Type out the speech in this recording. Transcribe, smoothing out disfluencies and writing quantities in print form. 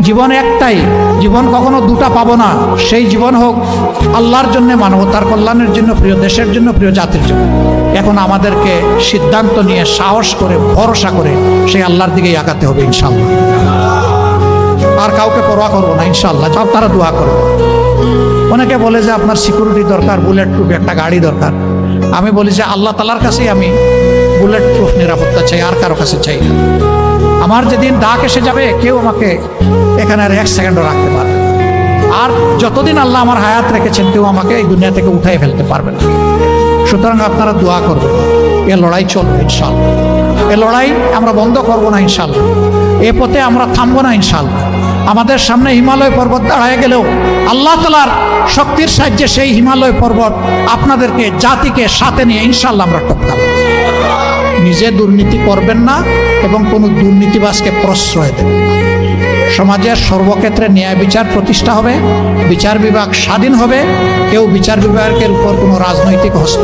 জীবন একটাই, জীবন কখনো দুটা পাবো না। সেই জীবন হোক আল্লাহর জন্য, মানবতার কল্যাণের জন্য, প্রিয় দেশের জন্য, প্রিয় জাতির জন্য। এখন আমাদেরকে সিদ্ধান্ত নিয়ে সাহস করে ভরসা করে সেই আল্লাহর দিকেই আগাতে হবে ইনশাআল্লাহ। আর কাউকে পরোয়া করবো না ইনশাআল্লাহ। আপনারা দোয়া করবো। অনেকে বলে যে আপনার সিকিউরিটি দরকার, বুলেট প্রুফ একটা গাড়ি দরকার। আমি বলি যে আল্লাহ তাআলার কাছেই আমি বুলেট প্রুফ নিরাপত্তা চাই, আর কারো কাছে চাই না। আমার যেদিন ডাক এসে যাবে কেউ আমাকে এখানে আর এক সেকেন্ডও রাখতে পারবে না। আর যতদিন আল্লাহ আমার হায়াত রেখেছেন কেউ আমাকে এই দুনিয়া থেকে উঠাই ফেলতে পারবে না। সুতরাং আপনারা দোয়া করবেন, এ লড়াই চলবে ইনশাআল্লাহ। এ লড়াই আমরা বন্ধ করবো না ইনশাআল্লাহ। এ পথে আমরা থামবো না ইনশাআল্লাহ। আমাদের সামনে হিমালয় পর্বত দাঁড়ায় গেলেও আল্লাহ তাআলার শক্তির সাহায্যে সেই হিমালয় পর্বত আপনাদেরকে, জাতিকে সাথে নিয়ে ইনশাআল্লাহ আমরা টপকাবো। নিজে দুর্নীতি করবেন না এবং কোনো দুর্নীতিবাজকে প্রশ্রয় দেবেন না। সমাজের সর্বক্ষেত্রে ন্যায় বিচার প্রতিষ্ঠা হবে, বিচার বিভাগ স্বাধীন হবে। কেউ বিচার বিভাগের উপর কোনো রাজনৈতিক হস্ত